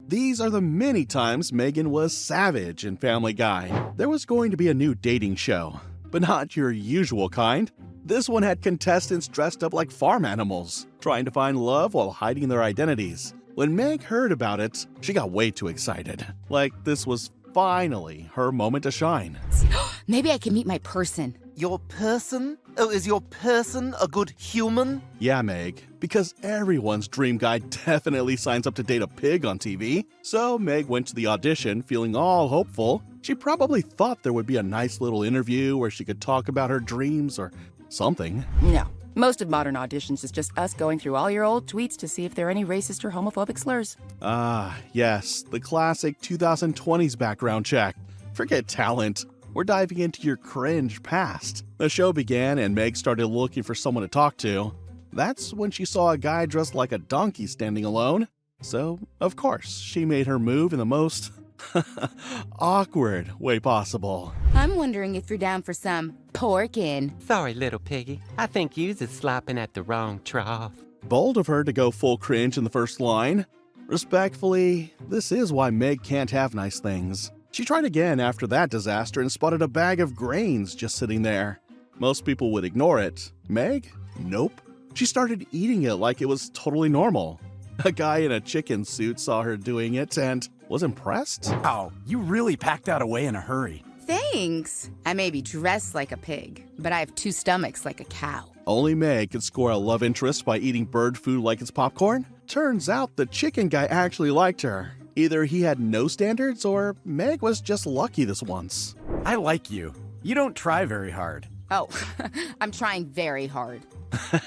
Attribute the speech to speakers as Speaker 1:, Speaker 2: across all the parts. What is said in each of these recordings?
Speaker 1: These are the many times Megan was savage in Family Guy. There was going to be a new dating show, but not your usual kind. This one had contestants dressed up like farm animals, trying to find love while hiding their identities. When Meg heard about it, she got way too excited. Like this was finally her moment to shine.
Speaker 2: Maybe I can meet my person.
Speaker 3: Your person? Oh, is your person a good human?
Speaker 1: Yeah, Meg, because everyone's dream guy definitely signs up to date a pig on TV. So Meg went to the audition feeling all hopeful. She probably thought there would be a nice little interview where she could talk about her dreams or something.
Speaker 2: No. Most of modern auditions is just us going through all your old tweets to see if there are any racist or homophobic slurs.
Speaker 1: Ah, yes, the classic 2020s background check. Forget talent. We're diving into your cringe past. The show began and Meg started looking for someone to talk to. That's when she saw a guy dressed like a donkey standing alone. So, of course, she made her move in the most awkward way possible.
Speaker 2: I'm wondering if you're down for some porkin'.
Speaker 4: Sorry, little piggy. I think you's is slopping at the wrong trough.
Speaker 1: Bold of her to go full cringe in the first line. Respectfully, this is why Meg can't have nice things. She tried again after that disaster and spotted a bag of grains just sitting there. Most people would ignore it. Meg? Nope. She started eating it like it was totally normal. A guy in a chicken suit saw her doing it and was impressed.
Speaker 5: Oh, you really packed that away in a hurry.
Speaker 2: Thanks. I may be dressed like a pig, but I have two stomachs like a cow.
Speaker 1: Only Meg could score a love interest by eating bird food like it's popcorn. Turns out the chicken guy actually liked her. Either he had no standards or Meg was just lucky this once.
Speaker 5: I like you. You don't try very hard.
Speaker 2: Oh, I'm trying very hard.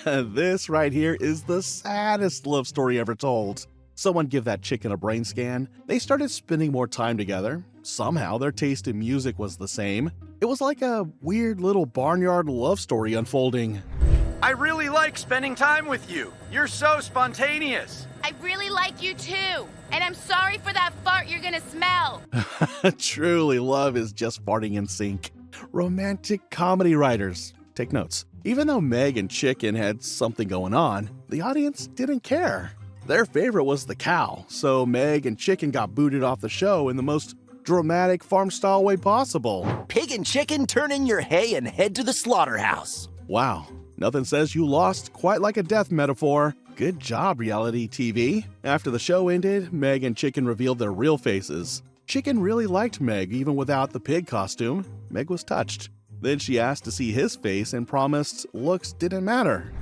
Speaker 1: This right here is the saddest love story ever told. Someone give that chicken a brain scan. They started spending more time together. Somehow their taste in music was the same. It was like a weird little barnyard love story unfolding.
Speaker 6: I really like spending time with you. You're so spontaneous.
Speaker 7: I really like you too. And I'm sorry for that fart you're gonna smell.
Speaker 1: Truly, love is just farting in sync. Romantic comedy writers. Take notes. Even though Meg and Chicken had something going on, the audience didn't care. Their favorite was the cow, so Meg and Chicken got booted off the show in the most dramatic farm-style way possible.
Speaker 3: Pig and chicken, turn in your hay and head to the slaughterhouse.
Speaker 1: Wow, nothing says you lost quite like a death metaphor. Good job, reality TV. After the show ended, Meg and Chicken revealed their real faces. Chicken really liked Meg even without the pig costume. Meg was touched. Then she asked to see his face and promised looks didn't matter.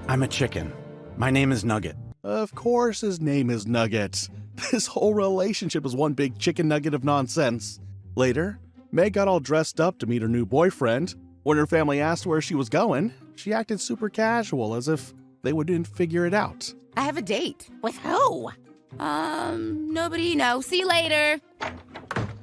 Speaker 5: I'm a chicken. My name is Nugget.
Speaker 1: Of course his name is Nugget. This whole relationship is one big chicken nugget of nonsense. Later, Meg got all dressed up to meet her new boyfriend. When her family asked where she was going, she acted super casual as if they wouldn't figure it out.
Speaker 2: I have a date.
Speaker 7: With who?
Speaker 2: Nobody know. See you later.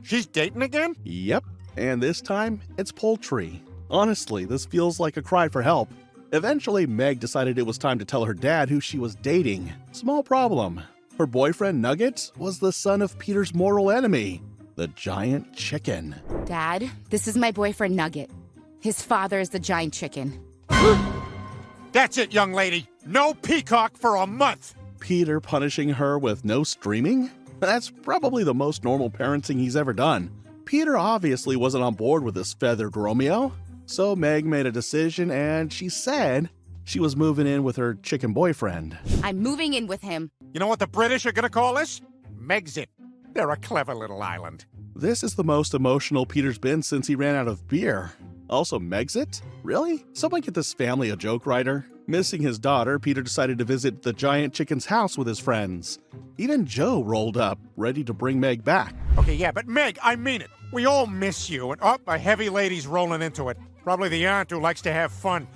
Speaker 6: She's dating again?
Speaker 1: Yep, and this time, it's poultry. Honestly, this feels like a cry for help. Eventually, Meg decided it was time to tell her dad who she was dating. Small problem. Her boyfriend, Nugget, was the son of Peter's mortal enemy, the giant chicken.
Speaker 2: Dad, this is my boyfriend Nugget. His father is the giant chicken.
Speaker 6: That's it, young lady. No peacock for a month.
Speaker 1: Peter punishing her with no streaming? That's probably the most normal parenting he's ever done. Peter obviously wasn't on board with this feathered Romeo. So Meg made a decision and she said she was moving in with her chicken boyfriend.
Speaker 2: I'm moving in with him.
Speaker 6: You know what the British are gonna call us? Megxit. They're a clever little island.
Speaker 1: This is the most emotional Peter's been since he ran out of beer. Also, Megxit? Really? Someone get this family a joke writer. Missing his daughter, Peter decided to visit the giant chicken's house with his friends. Even Joe rolled up, ready to bring Meg back.
Speaker 6: Okay, yeah, but Meg, I mean it. We all miss you, and a heavy lady's rolling into it. Probably the aunt who likes to have fun.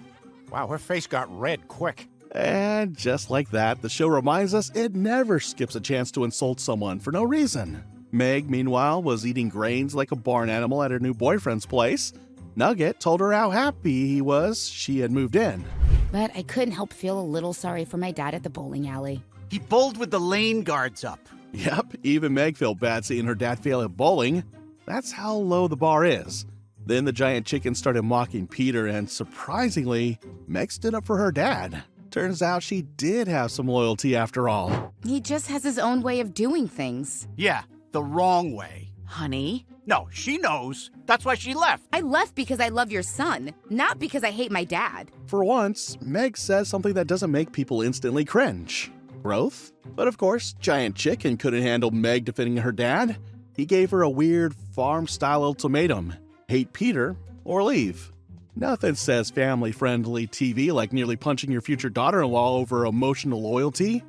Speaker 6: Wow, her face got red quick.
Speaker 1: And just like that, the show reminds us it never skips a chance to insult someone for no reason. Meg, meanwhile, was eating grains like a barn animal at her new boyfriend's place. Nugget told her how happy he was she had moved in.
Speaker 2: But I couldn't help feel a little sorry for my dad at the bowling alley.
Speaker 3: He bowled with the lane guards up.
Speaker 1: Yep, even Meg felt bad seeing her dad fail at bowling. That's how low the bar is. Then the giant chicken started mocking Peter, and surprisingly, Meg stood up for her dad. Turns out she did have some loyalty after all.
Speaker 2: He just has his own way of doing things.
Speaker 5: Yeah, the wrong way.
Speaker 2: Honey,
Speaker 5: No, she knows. That's why she left.
Speaker 2: I left because I love your son, not because I hate my dad.
Speaker 1: For once, Meg says something that doesn't make people instantly cringe. Growth? But of course, Giant Chicken couldn't handle Meg defending her dad. He gave her a weird farm-style ultimatum. Hate Peter or leave. Nothing says family-friendly TV like nearly punching your future daughter-in-law over emotional loyalty.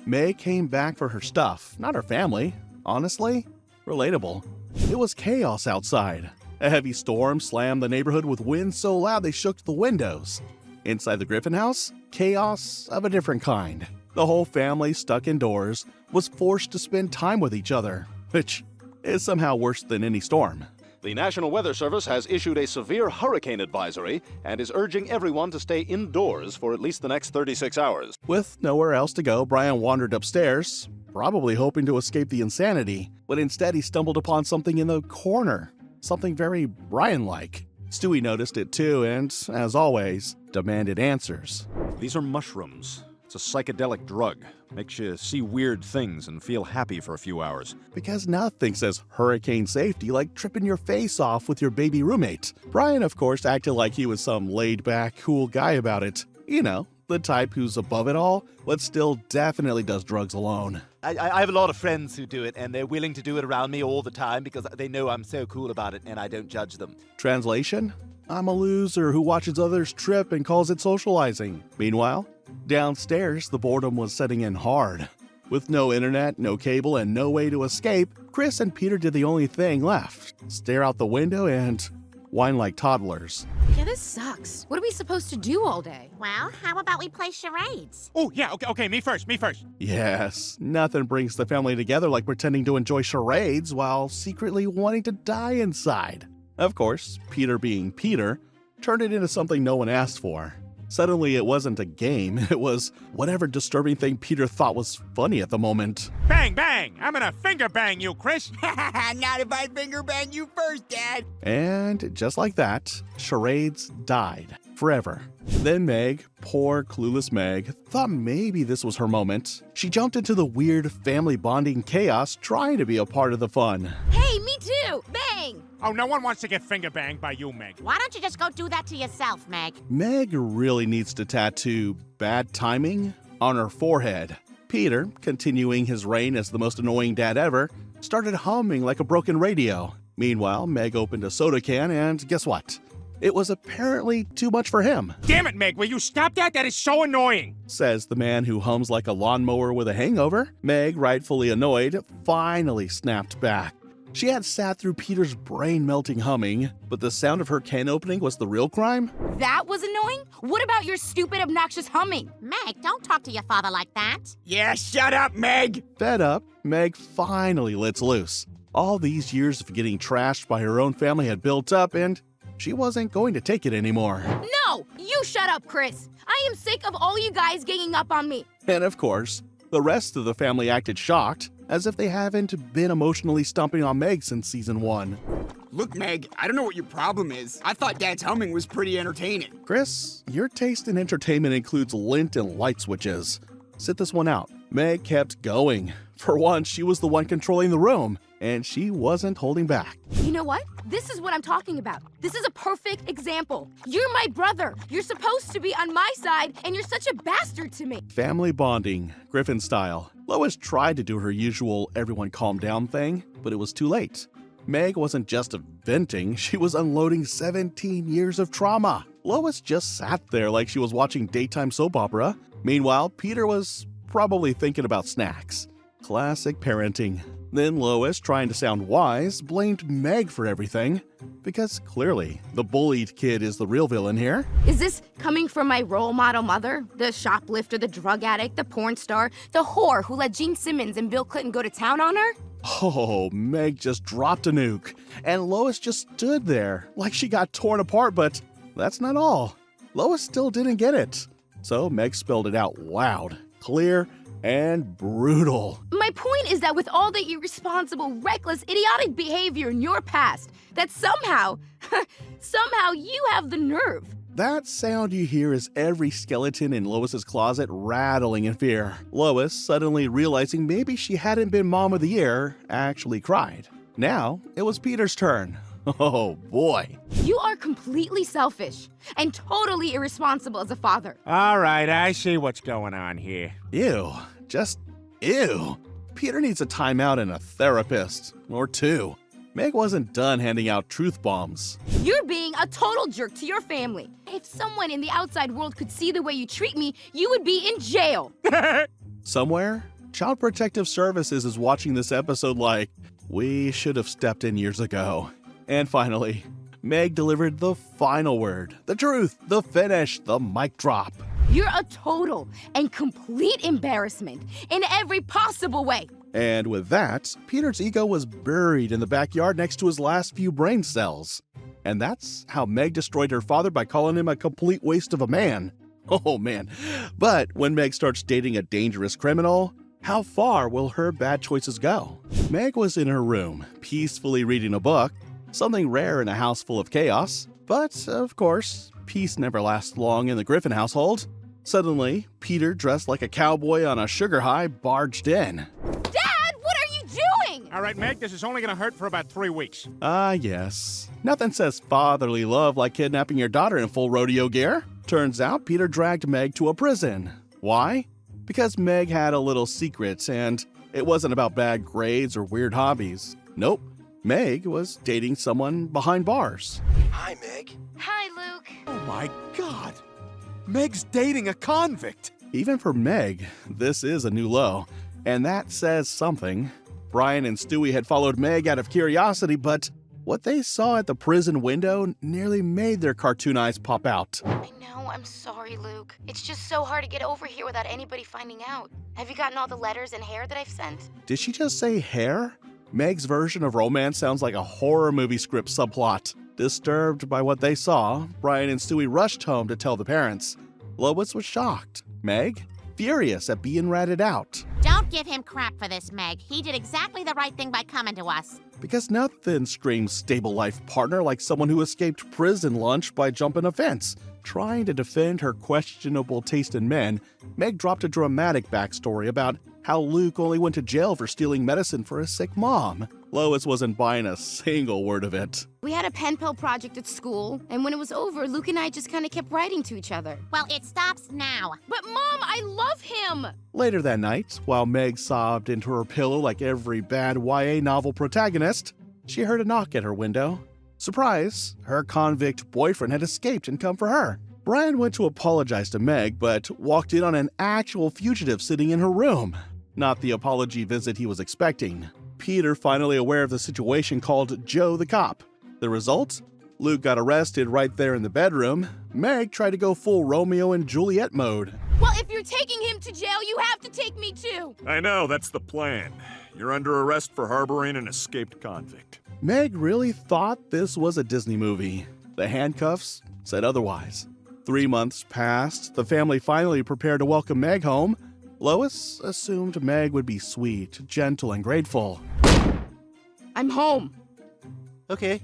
Speaker 1: Meg came back for her stuff, not her family. Honestly, relatable. It was chaos outside. A heavy storm slammed the neighborhood with winds so loud they shook the windows. Inside the Griffin house, chaos of a different kind. The whole family, stuck indoors, was forced to spend time with each other, which is somehow worse than any storm.
Speaker 8: The National Weather Service has issued a severe hurricane advisory and is urging everyone to stay indoors for at least the next 36 hours.
Speaker 1: With nowhere else to go, Brian wandered upstairs, probably hoping to escape the insanity, but instead he stumbled upon something in the corner. Something very Brian-like. Stewie noticed it too and, as always, demanded answers.
Speaker 8: These are mushrooms. It's a psychedelic drug. Makes you see weird things and feel happy for a few hours.
Speaker 1: Because nothing says hurricane safety like tripping your face off with your baby roommate. Brian, of course, acted like he was some laid-back, cool guy about it. You know, the type who's above it all, but still definitely does drugs alone.
Speaker 3: I have a lot of friends who do it, and they're willing to do it around me all the time because they know I'm so cool about it and I don't judge them.
Speaker 1: Translation? I'm a loser who watches others trip and calls it socializing. Meanwhile, downstairs, the boredom was setting in hard. With no internet, no cable, and no way to escape, Chris and Peter did the only thing left. Stare out the window and whine like toddlers.
Speaker 9: Yeah, this sucks. What are we supposed to do all day?
Speaker 10: Well, how about we play charades?
Speaker 6: Oh, yeah, okay, me first.
Speaker 1: Yes, nothing brings the family together like pretending to enjoy charades while secretly wanting to die inside. Of course, Peter being Peter, turned it into something no one asked for. Suddenly, it wasn't a game, it was whatever disturbing thing Peter thought was funny at the moment.
Speaker 6: Bang, bang! I'm gonna finger bang you, Chris!
Speaker 11: Not if I finger bang you first, Dad!
Speaker 1: And just like that, charades died. Forever. Then Meg, poor clueless Meg, thought maybe this was her moment. She jumped into the weird family bonding chaos trying to be a part of the fun.
Speaker 9: Hey, me too! Bang!
Speaker 6: Oh, no one wants to get finger banged by you, Meg.
Speaker 10: Why don't you just go do that to yourself, Meg?
Speaker 1: Meg really needs to tattoo bad timing on her forehead. Peter, continuing his reign as the most annoying dad ever, started humming like a broken radio. Meanwhile, Meg opened a soda can and guess what? It was apparently too much for him.
Speaker 6: Damn it, Meg, will you stop that? That is so annoying!
Speaker 1: Says the man who hums like a lawnmower with a hangover. Meg, rightfully annoyed, finally snapped back. She had sat through Peter's brain-melting humming, but the sound of her can opening was the real crime?
Speaker 9: That was annoying? What about your stupid, obnoxious humming?
Speaker 10: Meg, don't talk to your father like that.
Speaker 11: Yeah, shut up, Meg!
Speaker 1: Fed up, Meg finally lets loose. All these years of getting trashed by her own family had built up, and she wasn't going to take it anymore.
Speaker 9: No! You shut up, Chris! I am sick of all you guys ganging up on me!
Speaker 1: And of course, the rest of the family acted shocked, as if they haven't been emotionally stomping on Meg since season 1.
Speaker 11: Look, Meg, I don't know what your problem is. I thought Dad's humming was pretty entertaining.
Speaker 1: Chris, your taste in entertainment includes lint and light switches. Sit this one out. Meg kept going. For once, she was the one controlling the room, and she wasn't holding back.
Speaker 9: You know what? This is what I'm talking about. This is a perfect example. You're my brother. You're supposed to be on my side, and you're such a bastard to me.
Speaker 1: Family bonding, Griffin style. Lois tried to do her usual everyone calm down thing, but it was too late. Meg wasn't just venting, she was unloading 17 years of trauma. Lois just sat there like she was watching daytime soap opera. Meanwhile, Peter was probably thinking about snacks. Classic parenting. Then Lois, trying to sound wise, blamed Meg for everything. Because clearly, the bullied kid is the real villain here.
Speaker 9: Is this coming from my role model mother? The shoplifter, the drug addict, the porn star, the whore who let Gene Simmons and Bill Clinton go to town on her?
Speaker 1: Oh, Meg just dropped a nuke. And Lois just stood there like she got torn apart, but that's not all. Lois still didn't get it. So Meg spelled it out loud, clear, and brutal.
Speaker 9: My point is that with all the irresponsible, reckless, idiotic behavior in your past, that somehow you have the nerve
Speaker 1: That sound you hear is every skeleton in Lois's closet rattling in fear. Lois, suddenly realizing maybe she hadn't been Mom of the Year, actually cried. Now, it was Peter's turn. Oh boy.
Speaker 9: You are completely selfish and totally irresponsible as a father.
Speaker 6: All right, I see what's going on here.
Speaker 1: Ew. Just ew. Peter needs a timeout and a therapist. Or two. Meg wasn't done handing out truth bombs.
Speaker 9: You're being a total jerk to your family. If someone in the outside world could see the way you treat me, you would be in jail.
Speaker 1: Somewhere, Child Protective Services is watching this episode like, we should have stepped in years ago. And finally, Meg delivered the final word, the truth, the finish, the mic drop.
Speaker 9: You're a total and complete embarrassment in every possible way.
Speaker 1: And with that, Peter's ego was buried in the backyard next to his last few brain cells. And that's how Meg destroyed her father by calling him a complete waste of a man. Oh man. But when Meg starts dating a dangerous criminal, how far will her bad choices go? Meg was in her room, peacefully reading a book, something rare in a house full of chaos. But, of course, peace never lasts long in the Griffin household. Suddenly, Peter, dressed like a cowboy on a sugar high, barged in.
Speaker 9: Dad, what are you doing?
Speaker 6: All right, Meg, this is only going to hurt for about 3 weeks.
Speaker 1: Yes. Nothing says fatherly love like kidnapping your daughter in full rodeo gear. Turns out Peter dragged Meg to a prison. Why? Because Meg had a little secret, and it wasn't about bad grades or weird hobbies. Nope. Meg was dating someone behind bars.
Speaker 12: Hi, Meg.
Speaker 7: Hi, Luke.
Speaker 3: Oh my God. Meg's dating a convict.
Speaker 1: Even for Meg, this is a new low, and that says something. Brian and Stewie had followed Meg out of curiosity, but what they saw at the prison window nearly made their cartoon eyes pop out.
Speaker 9: I know, I'm sorry, Luke. It's just so hard to get over here without anybody finding out. Have you gotten all the letters and hair that I've sent?
Speaker 1: Did she just say hair? Meg's version of romance sounds like a horror movie script subplot. Disturbed by what they saw, Brian and Stewie rushed home to tell the parents. Lois was shocked. Meg, furious at being ratted out.
Speaker 10: Don't give him crap for this, Meg. He did exactly the right thing by coming to us.
Speaker 1: Because nothing screams stable life partner like someone who escaped prison lunch by jumping a fence. Trying to defend her questionable taste in men, Meg dropped a dramatic backstory about how Luke only went to jail for stealing medicine for a sick mom. Lois wasn't buying a single word of it.
Speaker 9: We had a pen pal project at school, and when it was over, Luke and I just kind of kept writing to each other.
Speaker 10: Well, it stops now.
Speaker 9: But Mom, I love him!
Speaker 1: Later that night, while Meg sobbed into her pillow like every bad YA novel protagonist, she heard a knock at her window. Surprise, her convict boyfriend had escaped and come for her. Brian went to apologize to Meg, but walked in on an actual fugitive sitting in her room. Not the apology visit he was expecting. Peter, finally aware of the situation, called Joe the cop. The result? Luke got arrested right there in the bedroom. Meg tried to go full Romeo and Juliet mode.
Speaker 9: Well, if you're taking him to jail, you have to take me too!
Speaker 13: I know, that's the plan. You're under arrest for harboring an escaped convict.
Speaker 1: Meg really thought this was a Disney movie. The handcuffs said otherwise. 3 months passed. The family finally prepared to welcome Meg home. Lois assumed Meg would be sweet, gentle, and grateful.
Speaker 9: I'm home.
Speaker 3: Okay.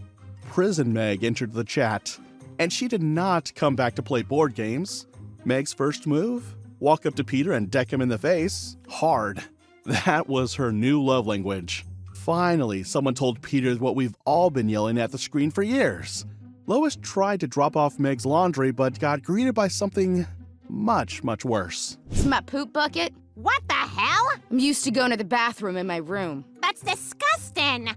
Speaker 1: Prison Meg entered the chat, and she did not come back to play board games. Meg's first move? Walk up to Peter and deck him in the face? Hard. That was her new love language. Finally, someone told Peter what we've all been yelling at the screen for years. Lois tried to drop off Meg's laundry, but got greeted by something much, much worse.
Speaker 9: This is my poop bucket.
Speaker 10: What the hell?
Speaker 9: I'm used to going to the bathroom in my room.
Speaker 10: That's disgusting.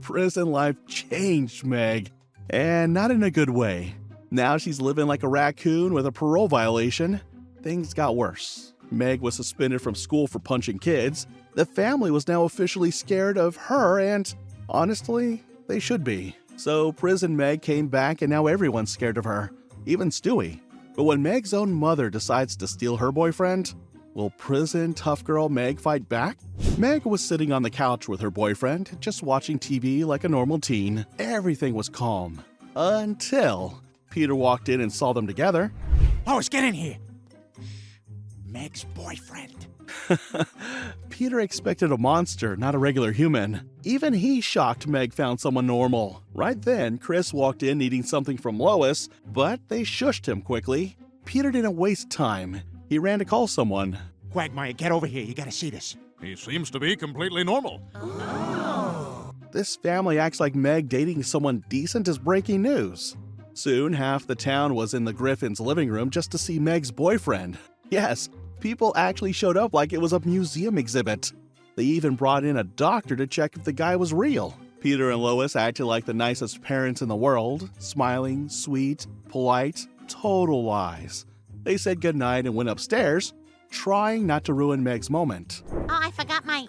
Speaker 1: Prison life changed Meg, and not in a good way. Now she's living like a raccoon with a parole violation. Things got worse. Meg was suspended from school for punching kids. The family was now officially scared of her, and honestly, they should be. So Prison Meg came back, and now everyone's scared of her, even Stewie. But when Meg's own mother decides to steal her boyfriend, will prison tough girl Meg fight back? Meg was sitting on the couch with her boyfriend, just watching TV like a normal teen. Everything was calm. Until Peter walked in and saw them together.
Speaker 5: Lois, get in here. Meg's boyfriend.
Speaker 1: Peter expected a monster, not a regular human. Even he shocked Meg found someone normal. Right then, Chris walked in needing something from Lois, but they shushed him quickly. Peter didn't waste time. He ran to call someone.
Speaker 6: Quagmire, get over here. You gotta see this.
Speaker 13: He seems to be completely normal.
Speaker 1: This family acts like Meg dating someone decent is breaking news. Soon, half the town was in the Griffins' living room just to see Meg's boyfriend. Yes, people actually showed up like it was a museum exhibit. They even brought in a doctor to check if the guy was real. Peter and Lois acted like the nicest parents in the world, smiling, sweet, polite, total lies. They said goodnight and went upstairs, trying not to ruin Meg's moment.
Speaker 10: Oh, I forgot my...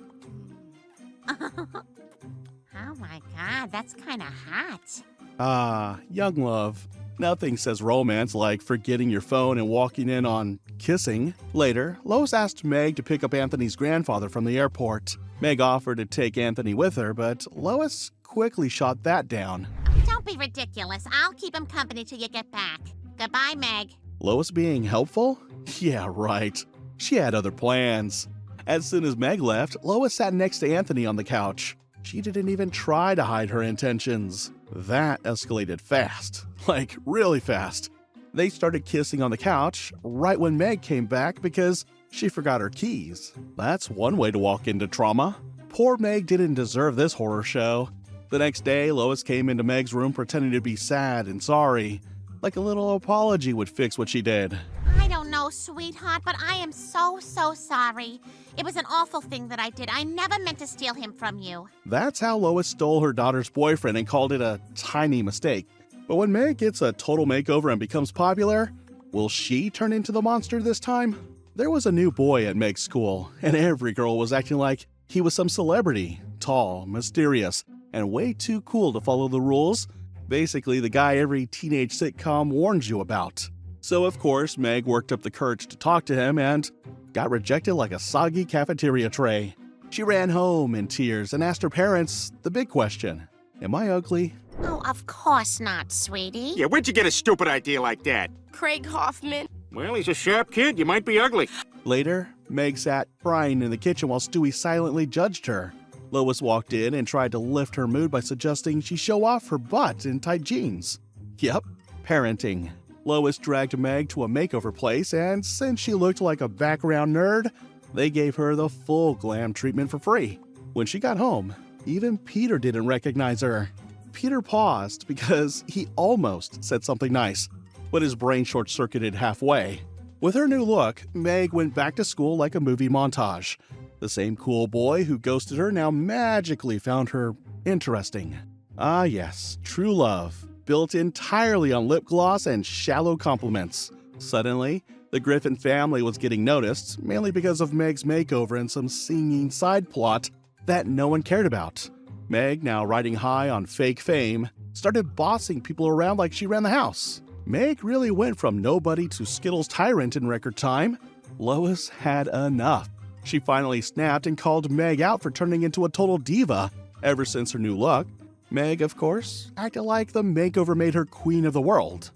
Speaker 10: Oh my god, that's kinda hot.
Speaker 1: Ah, young love. Nothing says romance like forgetting your phone and walking in on kissing. Later, Lois asked Meg to pick up Anthony's grandfather from the airport. Meg offered to take Anthony with her, but Lois quickly shot that down.
Speaker 10: Don't be ridiculous. I'll keep him company till you get back. Goodbye, Meg.
Speaker 1: Lois being helpful? Yeah, right. She had other plans. As soon as Meg left, Lois sat next to Anthony on the couch. She didn't even try to hide her intentions. That escalated fast. Like, really fast. They started kissing on the couch right when Meg came back because she forgot her keys. That's one way to walk into trauma. Poor Meg didn't deserve this horror show. The next day, Lois came into Meg's room pretending to be sad and sorry. Like a little apology would fix what she did.
Speaker 10: I don't know, sweetheart, but I am so sorry. It was an awful thing that I did. I never meant to steal him from you.
Speaker 1: That's how Lois stole her daughter's boyfriend and called it a tiny mistake. But when Meg gets a total makeover and becomes popular, will she turn into the monster this time? There was a new boy at Meg's school, and every girl was acting like he was some celebrity, tall, mysterious, and way too cool to follow the rules. Basically, the guy every teenage sitcom warns you about. So, of course, Meg worked up the courage to talk to him and got rejected like a soggy cafeteria tray. She ran home in tears and asked her parents the big question, am I ugly?
Speaker 10: Oh, of course not, sweetie.
Speaker 5: Yeah, where'd you get a stupid idea like that?
Speaker 9: Craig Hoffman.
Speaker 5: Well, he's a sharp kid. You might be ugly.
Speaker 1: Later, Meg sat crying in the kitchen while Stewie silently judged her. Lois walked in and tried to lift her mood by suggesting she show off her butt in tight jeans. Yep, parenting. Lois dragged Meg to a makeover place, and since she looked like a background nerd, they gave her the full glam treatment for free. When she got home, even Peter didn't recognize her. Peter paused because he almost said something nice, but his brain short-circuited halfway. With her new look, Meg went back to school like a movie montage. The same cool boy who ghosted her now magically found her interesting. Ah yes, true love, built entirely on lip gloss and shallow compliments. Suddenly, the Griffin family was getting noticed, mainly because of Meg's makeover and some singing side plot that no one cared about. Meg, now riding high on fake fame, started bossing people around like she ran the house. Meg really went from nobody to Skittles tyrant in record time. Lois had enough. She finally snapped and called Meg out for turning into a total diva. Ever since her new look, Meg, of course, acted like the makeover made her queen of the world.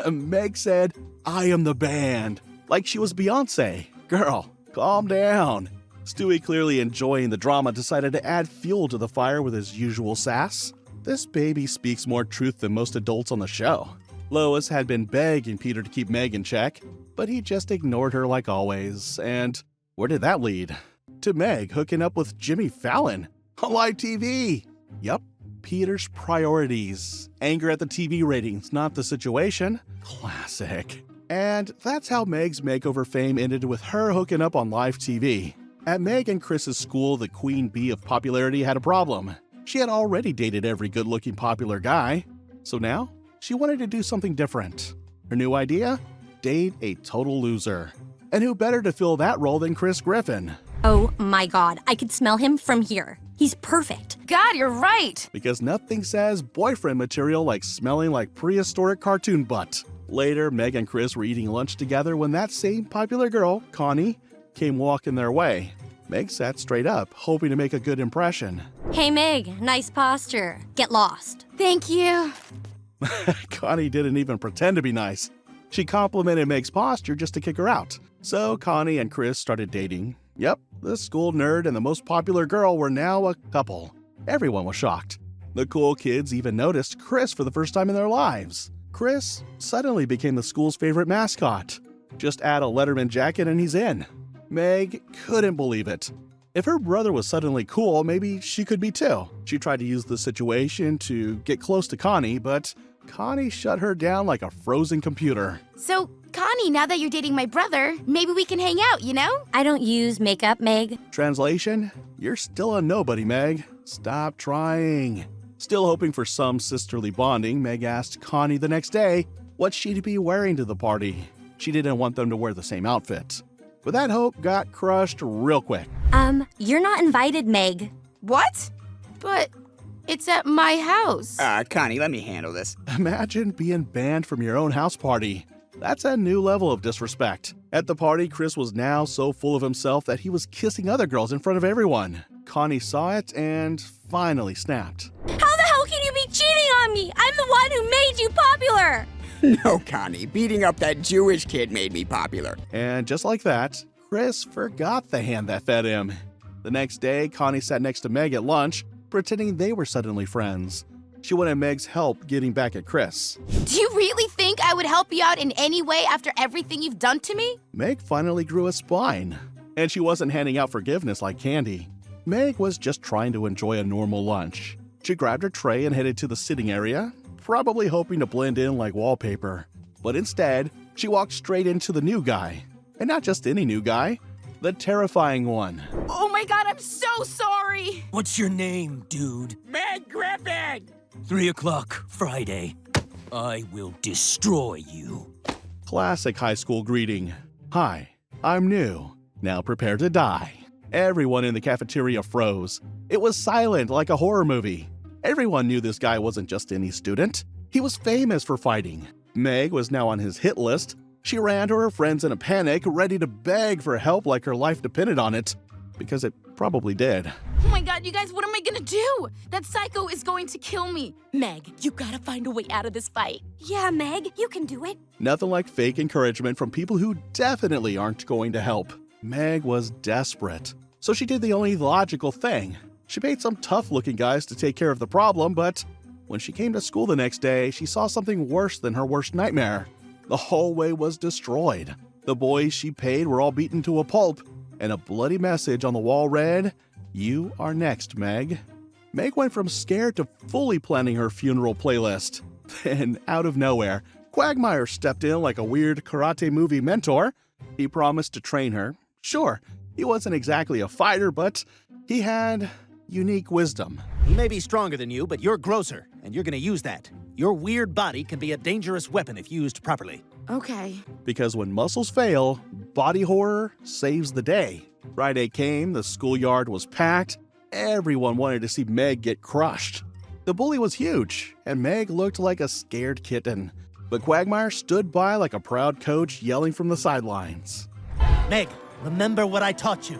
Speaker 1: Meg said, I am the band, like she was Beyonce. Girl, calm down. Stewie, clearly enjoying the drama, decided to add fuel to the fire with his usual sass. This baby speaks more truth than most adults on the show. Lois had been begging Peter to keep Meg in check, but he just ignored her like always. And where did that lead? To Meg hooking up with Jimmy Fallon on live TV. Yup, Peter's priorities. Anger at the TV ratings, not the situation. Classic. And that's how Meg's makeover fame ended, with her hooking up on live TV. At Meg and Chris's school, the queen bee of popularity had a problem. She had already dated every good-looking popular guy. So now, she wanted to do something different. Her new idea? Date a total loser. And who better to fill that role than Chris Griffin?
Speaker 12: Oh my god, I could smell him from here. He's perfect.
Speaker 9: God, you're right.
Speaker 1: Because nothing says boyfriend material like smelling like prehistoric cartoon butt. Later, Meg and Chris were eating lunch together when that same popular girl, Connie, came walking their way. Meg sat straight up, hoping to make a good impression.
Speaker 12: Hey Meg, nice posture. Get lost.
Speaker 9: Thank you.
Speaker 1: Connie didn't even pretend to be nice. She complimented Meg's posture just to kick her out. So Connie and Chris started dating. Yep, The school nerd and the most popular girl were now a couple. Everyone was shocked. The cool kids even noticed Chris for the first time in their lives. Chris suddenly became the school's favorite mascot. Just add a Letterman jacket and he's in. Meg couldn't believe it. If her brother was suddenly cool, maybe she could be too. She tried to use the situation to get close to Connie, but Connie shut her down like a frozen computer.
Speaker 9: So, Connie, now that you're dating my brother, maybe we can hang out, you know?
Speaker 12: I don't use makeup, Meg.
Speaker 1: Translation, you're still a nobody, Meg. Stop trying. Still hoping for some sisterly bonding, Meg asked Connie the next day what she'd be wearing to the party. She didn't want them to wear the same outfit. But that hope got crushed real quick.
Speaker 12: You're not invited, Meg.
Speaker 9: What? But it's at my house.
Speaker 11: Connie, let me handle this.
Speaker 1: Imagine being banned from your own house party. That's a new level of disrespect. At the party, Chris was now so full of himself that he was kissing other girls in front of everyone. Connie saw it and finally snapped.
Speaker 12: How the hell can you be cheating on me? I'm the one who made you popular.
Speaker 11: No, Connie, beating up that Jewish kid made me popular.
Speaker 1: And just like that, Chris forgot the hand that fed him. The next day, Connie sat next to Meg at lunch, pretending they were suddenly friends. She wanted Meg's help getting back at Chris.
Speaker 9: Do you really think I would help you out in any way after everything you've done to me?
Speaker 1: Meg finally grew a spine, and she wasn't handing out forgiveness like candy. Meg was just trying to enjoy a normal lunch. She grabbed her tray and headed to the sitting area, probably hoping to blend in like wallpaper. But instead, she walked straight into the new guy. And not just any new guy, the terrifying one.
Speaker 9: Oh my god, I'm so sorry!
Speaker 14: What's your name, dude?
Speaker 11: Meg Griffin!
Speaker 14: 3 o'clock, Friday. I will destroy you.
Speaker 1: Classic high school greeting. Hi, I'm new. Now prepare to die. Everyone in the cafeteria froze. It was silent like a horror movie. Everyone knew this guy wasn't just any student. He was famous for fighting. Meg was now on his hit list. She ran to her friends in a panic, ready to beg for help like her life depended on it. Because it probably did.
Speaker 9: Oh my god, you guys, what am I gonna do? That psycho is going to kill me.
Speaker 2: Meg, you gotta find a way out of this fight.
Speaker 12: Yeah, Meg, you can do it.
Speaker 1: Nothing like fake encouragement from people who definitely aren't going to help. Meg was desperate. So she did the only logical thing. She paid some tough-looking guys to take care of the problem, but when she came to school the next day, she saw something worse than her worst nightmare. The hallway was destroyed. The boys she paid were all beaten to a pulp, and a bloody message on the wall read, "You are next, Meg." Meg went from scared to fully planning her funeral playlist. Then, out of nowhere, Quagmire stepped in like a weird karate movie mentor. He promised to train her. Sure, he wasn't exactly a fighter, but he had unique wisdom.
Speaker 14: He may be stronger than you, but you're grosser, and you're gonna use that. Your weird body can be a dangerous weapon if used properly.
Speaker 9: Okay.
Speaker 1: Because when muscles fail, body horror saves the day. Friday came, the schoolyard was packed. Everyone wanted to see Meg get crushed. The bully was huge, and Meg looked like a scared kitten. But Quagmire stood by like a proud coach yelling from the sidelines.
Speaker 14: Meg, remember what I taught you.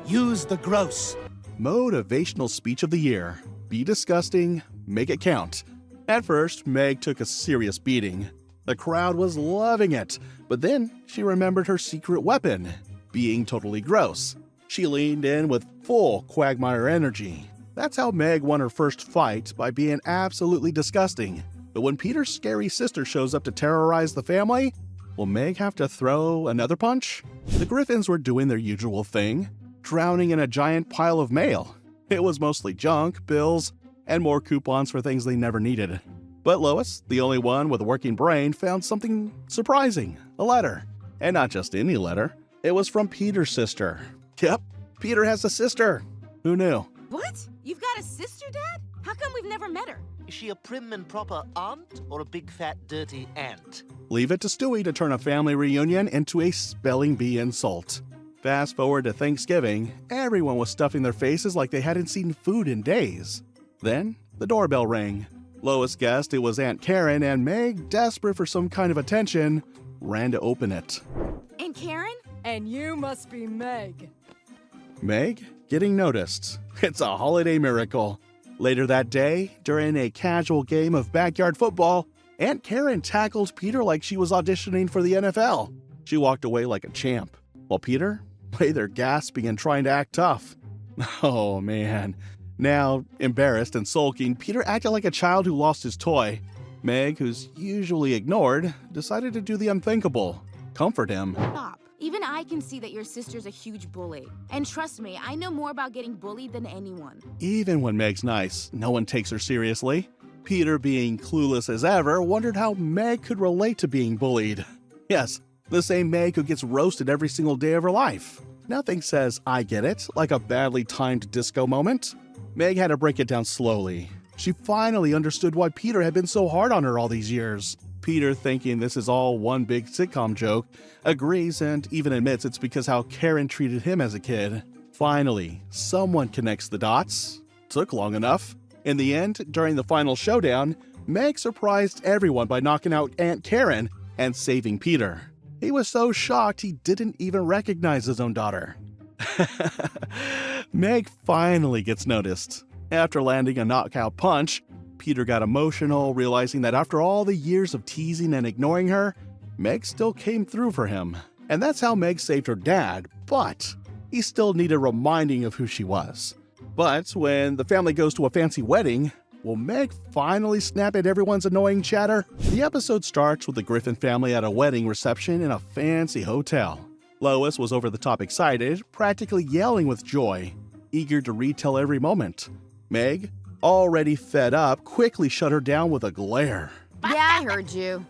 Speaker 14: Use the gross.
Speaker 1: Motivational speech of the year. Be disgusting, make it count. At first, Meg took a serious beating. The crowd was loving it, but then she remembered her secret weapon, being totally gross. She leaned in with full Quagmire energy. That's how Meg won her first fight, by being absolutely disgusting. But when Peter's scary sister shows up to terrorize the family, will Meg have to throw another punch? The Griffins were doing their usual thing, drowning in a giant pile of mail. It was mostly junk, bills, and more coupons for things they never needed. But Lois, the only one with a working brain, found something surprising, a letter. And not just any letter. It was from Peter's sister. Yep, Peter has a sister. Who knew?
Speaker 9: What? You've got a sister, Dad? How come we've never met her?
Speaker 3: Is she a prim and proper aunt or a big fat dirty ant?
Speaker 1: Leave it to Stewie to turn a family reunion into a spelling bee insult. Fast forward to Thanksgiving, everyone was stuffing their faces like they hadn't seen food in days. Then, the doorbell rang. Lois guessed it was Aunt Karen, and Meg, desperate for some kind of attention, ran to open it.
Speaker 9: And Karen?
Speaker 2: And you must be Meg.
Speaker 1: Meg getting noticed. It's a holiday miracle. Later that day, during a casual game of backyard football, Aunt Karen tackled Peter like she was auditioning for the NFL. She walked away like a champ, while Peter lay there gasping and trying to act tough. Oh man. Now, embarrassed and sulking, Peter acted like a child who lost his toy. Meg, who's usually ignored, decided to do the unthinkable. Comfort him.
Speaker 9: Stop. Even I can see that your sister's a huge bully. And trust me, I know more about getting bullied than anyone.
Speaker 1: Even when Meg's nice, no one takes her seriously. Peter, being clueless as ever, wondered how Meg could relate to being bullied. Yes, the same Meg who gets roasted every single day of her life. Nothing says, I get it, like a badly timed disco moment. Meg had to break it down slowly. She finally understood why Peter had been so hard on her all these years. Peter, thinking this is all one big sitcom joke, agrees and even admits it's because how Karen treated him as a kid. Finally, someone connects the dots. Took long enough. In the end, during the final showdown, Meg surprised everyone by knocking out Aunt Karen and saving Peter. He was so shocked he didn't even recognize his own daughter. Meg finally gets noticed. After landing a knockout punch, Peter got emotional, realizing that after all the years of teasing and ignoring her, Meg still came through for him. And that's how Meg saved her dad, but he still needed reminding of who she was. But when the family goes to a fancy wedding, will Meg finally snap at everyone's annoying chatter? The episode starts with the Griffin family at a wedding reception in a fancy hotel. Lois was over the top excited, practically yelling with joy, eager to retell every moment. Meg, already fed up, quickly shut her down with a glare.
Speaker 9: Yeah, I heard you.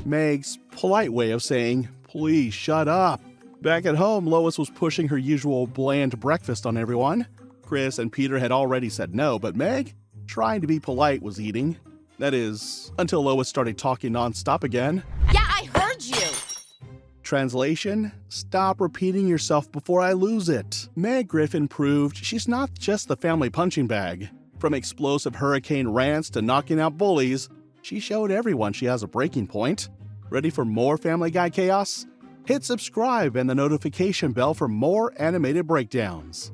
Speaker 1: Meg's polite way of saying, please shut up. Back at home, Lois was pushing her usual bland breakfast on everyone. Chris and Peter had already said no, but Meg, trying to be polite, was eating. That is, until Lois started talking nonstop again.
Speaker 9: Yeah, I heard you.
Speaker 1: Translation, stop repeating yourself before I lose it. Meg Griffin proved she's not just the family punching bag. From explosive hurricane rants to knocking out bullies, she showed everyone she has a breaking point. Ready for more Family Guy chaos? Hit subscribe and the notification bell for more animated breakdowns.